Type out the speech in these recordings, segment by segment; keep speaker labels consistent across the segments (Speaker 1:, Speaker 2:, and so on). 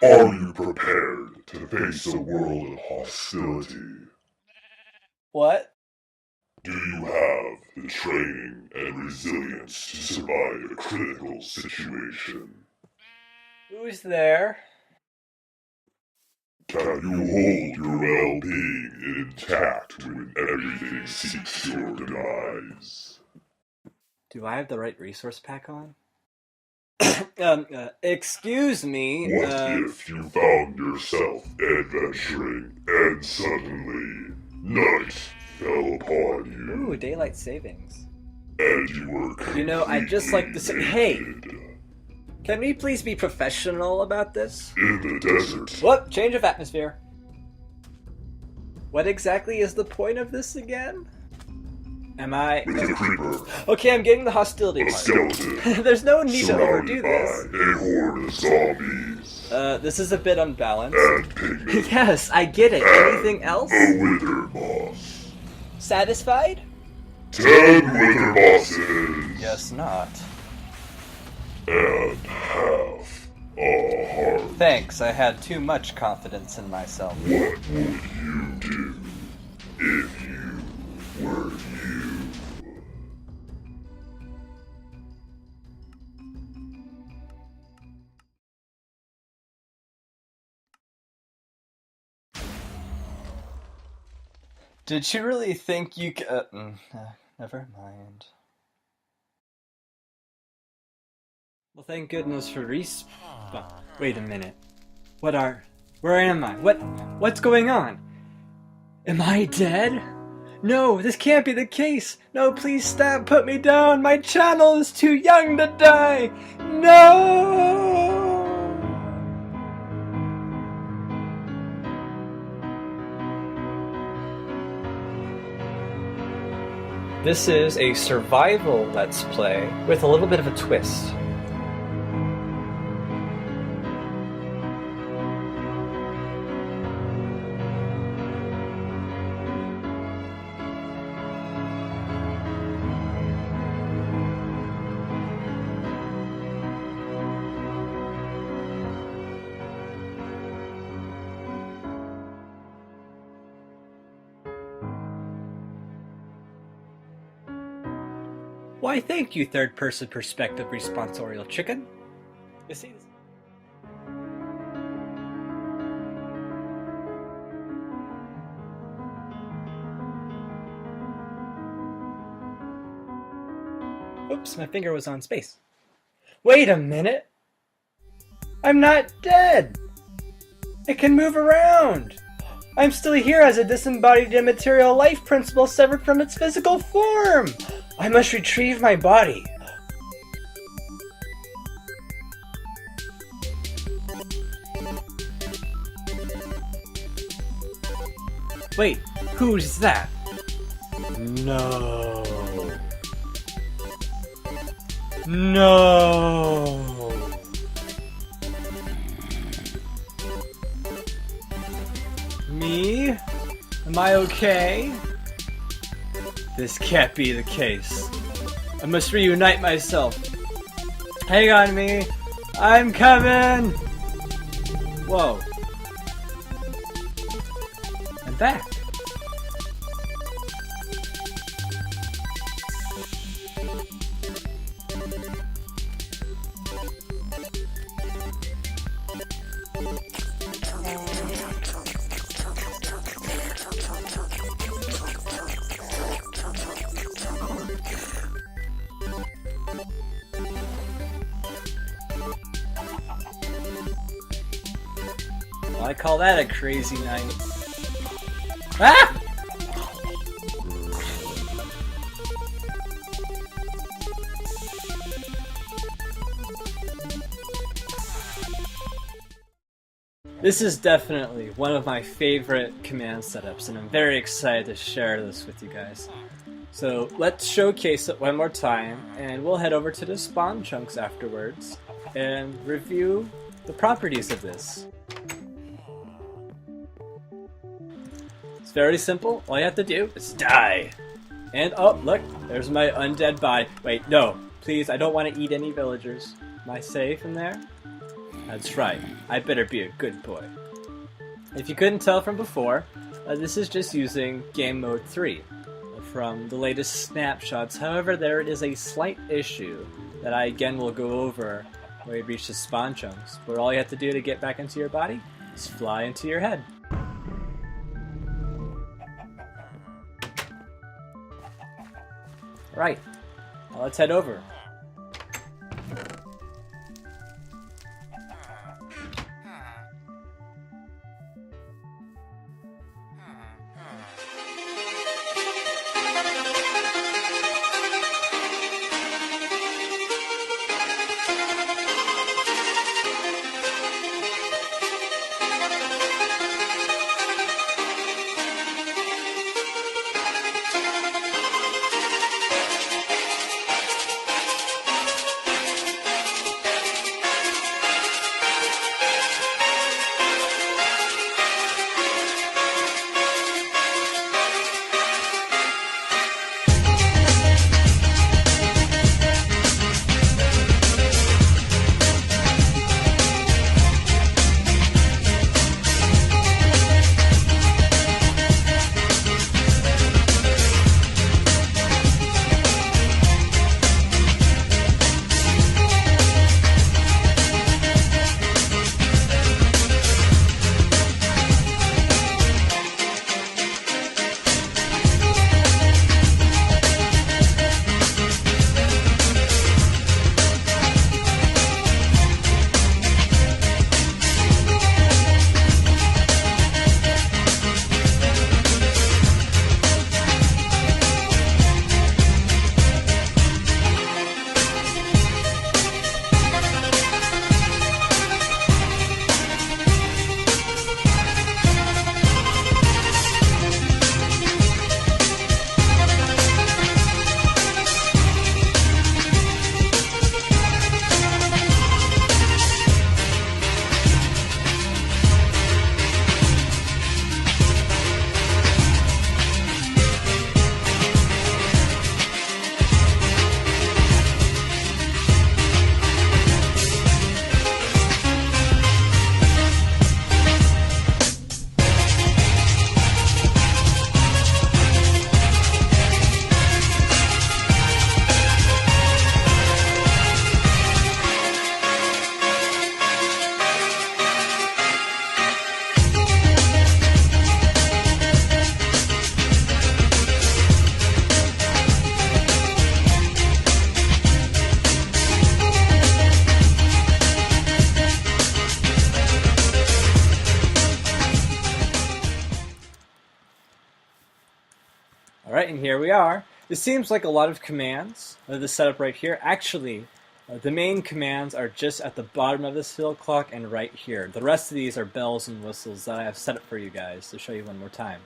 Speaker 1: Are you prepared to face a world of hostility?
Speaker 2: What?
Speaker 1: Do you have the training and resilience to survive a critical situation?
Speaker 2: Who's there?
Speaker 1: Can you hold your well-being intact when everything seeks your demise?
Speaker 2: Do I have the right resource pack on? Excuse me,
Speaker 1: What if you found yourself adventuring and suddenly night fell upon you?
Speaker 2: Ooh, daylight savings.
Speaker 1: And you were
Speaker 2: You know, I'd just like to say, hey!
Speaker 1: naked
Speaker 2: Can we please be professional about this?
Speaker 1: in the desert.
Speaker 2: Whoop, change of atmosphere. What exactly is the point of this again? Am I...
Speaker 1: With a creeper,
Speaker 2: Okay, I'm getting the hostility
Speaker 1: a
Speaker 2: part.
Speaker 1: skeleton,
Speaker 2: There's no need to
Speaker 1: surrounded
Speaker 2: overdo
Speaker 1: by
Speaker 2: this.
Speaker 1: a horde of zombies,
Speaker 2: This is a bit unbalanced.
Speaker 1: and pigmen,
Speaker 2: Yes, I get it. Anything else?
Speaker 1: a wither boss.
Speaker 2: Satisfied?
Speaker 1: 10 wither bosses,
Speaker 2: Guess not.
Speaker 1: and half a heart.
Speaker 2: Thanks, I had too much confidence in myself.
Speaker 1: What would you do if you were you?
Speaker 2: Did you really think you could... never mind. Well, thank goodness for wait a minute. Where am I? What's going on? Am I dead? No, this can't be the case. No, please stop, put me down. My channel is too young to die. No! This is a survival Let's Play with a little bit of a twist. Why, thank you, third-person perspective responsorial chicken. You see this? Oops, my finger was on space. Wait a minute! I'm not dead! I can move around! I'm still here as a disembodied immaterial life principle severed from its physical form! I must retrieve my body. Wait, who's that? No. No. Me? Am I okay? This can't be the case. I must reunite myself. Hang on me. I'm coming! Whoa. I'm back. Well, I call that a crazy night. Ah! This is definitely one of my favorite command setups, and I'm very excited to share this with you guys. So let's showcase it one more time, and we'll head over to the spawn chunks afterwards and review the properties of this. It's very simple. All you have to do is die. And oh, look, there's my undead body. Wait, no, please, I don't want to eat any villagers. Am I safe in there? That's right, I better be a good boy. If you couldn't tell from before, this is just using Game Mode 3 from the latest snapshots. However, there is a slight issue that I again will go over where you reach the spawn chunks, where all you have to do to get back into your body is fly into your head. Alright, now let's head over. Alright, and here we are. This seems like a lot of commands, this setup right here. Actually, the main commands are just at the bottom of this hill clock and right here. The rest of these are bells and whistles that I have set up for you guys to show you one more time.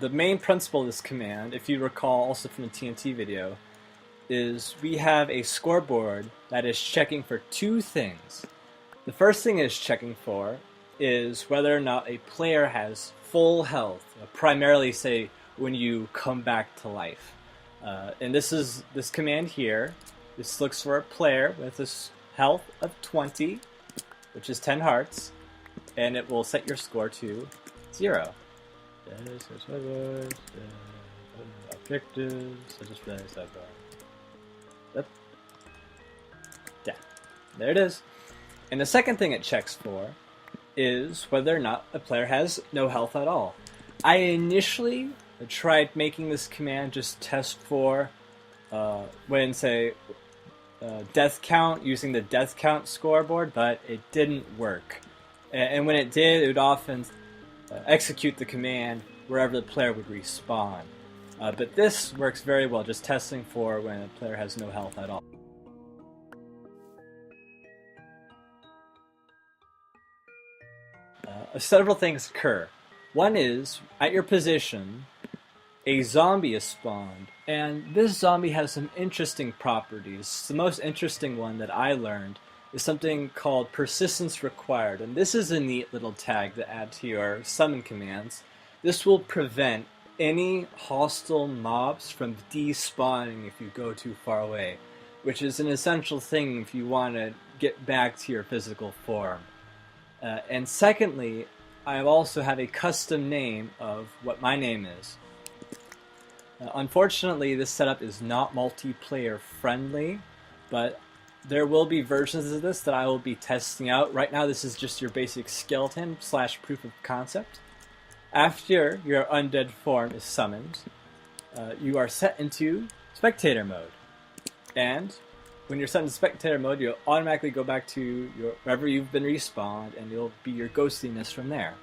Speaker 2: The main principle of this command, if you recall also from the TNT video, is we have a scoreboard that is checking for two things. The first thing it's checking for is whether or not a player has full health, primarily say when you come back to life. And this command here. This looks for a player with a health of 20, which is 10 hearts, and it will set your score to 0. Objectives. I just realized that. Yeah, there it is. And the second thing it checks for is whether or not a player has no health at all. I initially tried making this command just test for when, say, death count, using the death count scoreboard, but it didn't work. And when it did, it would often execute the command wherever the player would respawn. But this works very well, just testing for when a player has no health at all. Several things occur. One is, at your position, a zombie is spawned, and this zombie has some interesting properties. The most interesting one that I learned is something called persistence required, and this is a neat little tag to add to your summon commands. This will prevent any hostile mobs from despawning if you go too far away. which is an essential thing if you want to get back to your physical form. And secondly, I also have a custom name of what my name is. Unfortunately, this setup is not multiplayer friendly, but there will be versions of this that I will be testing out. Right now, this is just your basic skeleton / proof of concept. After your undead form is summoned, you are set into spectator mode. And when you're set in spectator mode, you'll automatically go back to wherever you've been respawned, and you'll be your ghostliness from there.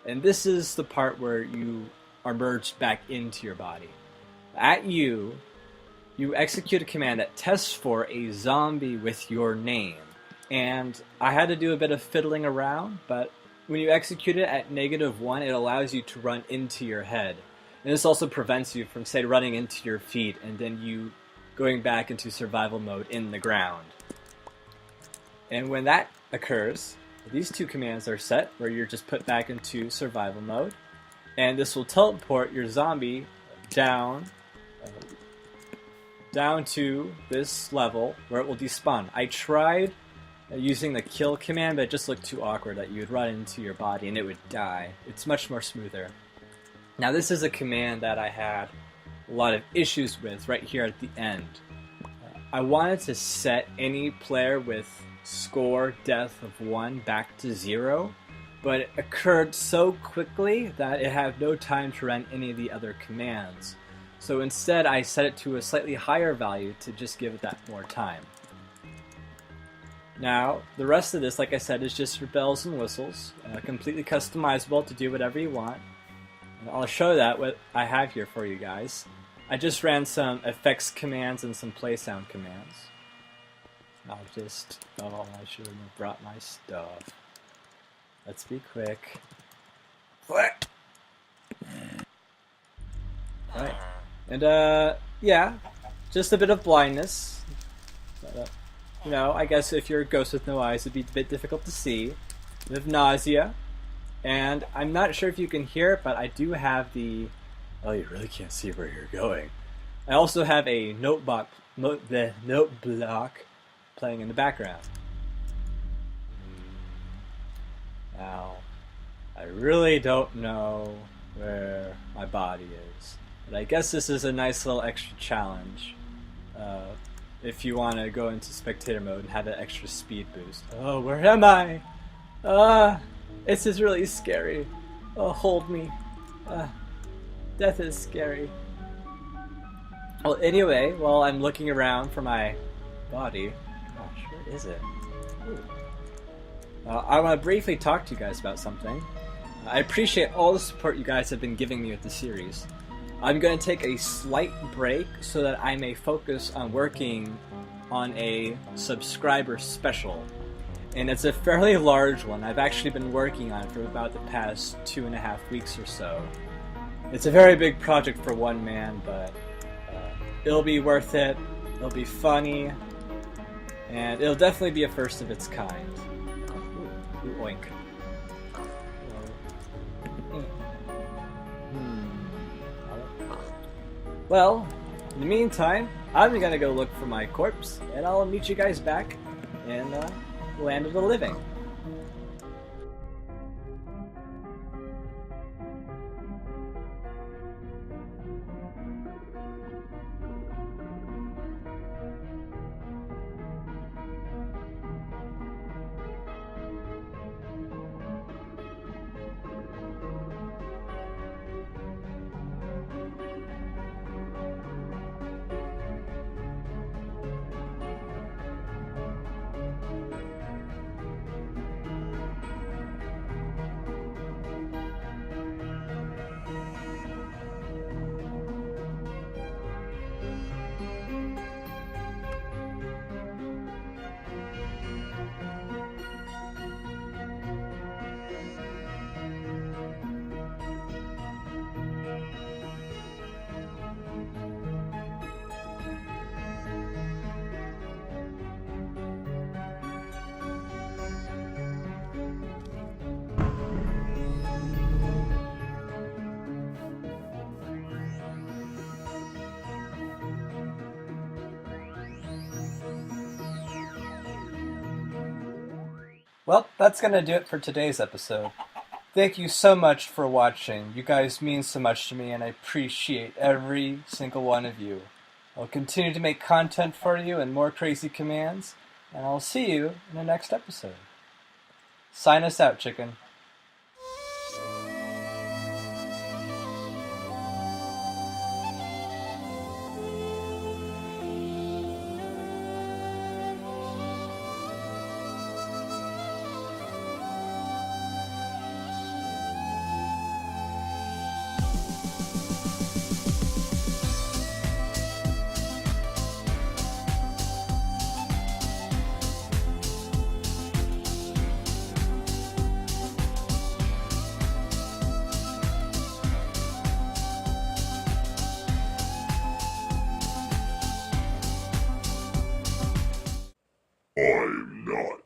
Speaker 2: And this is the part where you are merged back into your body. At you execute a command that tests for a zombie with your name. And I had to do a bit of fiddling around, but when you execute it at -1, it allows you to run into your head. And this also prevents you from, say, running into your feet and then you going back into survival mode in the ground. And when that occurs, these two commands are set, where you're just put back into survival mode. And this will teleport your zombie down to this level where it will despawn. I tried using the kill command, but it just looked too awkward that you would run into your body and it would die. It's much more smoother. Now this is a command that I had a lot of issues with right here at the end. I wanted to set any player with score death of 1 back to 0, but it occurred so quickly that it had no time to run any of the other commands. So instead I set it to a slightly higher value to just give it that more time. Now, the rest of this, like I said, is just your bells and whistles, completely customizable to do whatever you want. And I'll show that what I have here for you guys. I just ran some effects commands and some play sound commands. I shouldn't have brought my stuff. Let's be quick. What? Right. And yeah, just a bit of blindness. But, you know, I guess if you're a ghost with no eyes, it'd be a bit difficult to see. A bit of nausea. And I'm not sure if you can hear it, but I do have the... Oh, you really can't see where you're going. I also have a note block playing in the background. Now, I really don't know where my body is, but I guess this is a nice little extra challenge if you want to go into spectator mode and have that extra speed boost. Oh, where am I? This is really scary. Oh, hold me. Death is scary. Well, anyway, while I'm looking around for my body, gosh, where is it? I want to briefly talk to you guys about something. I appreciate all the support you guys have been giving me with the series. I'm going to take a slight break so that I may focus on working on a subscriber special. And it's a fairly large one. I've actually been working on it for about the past 2.5 weeks or so. It's a very big project for one man, but it'll be worth it. It'll be funny, and it'll definitely be a first of its kind. Ooh, oink. Well, in the meantime, I'm gonna go look for my corpse, and I'll meet you guys back in Land of the Living. Well, that's gonna do it for today's episode. Thank you so much for watching. You guys mean so much to me, and I appreciate every single one of you. I'll continue to make content for you and more crazy commands, and I'll see you in the next episode. Sign us out, chicken.
Speaker 1: I'm not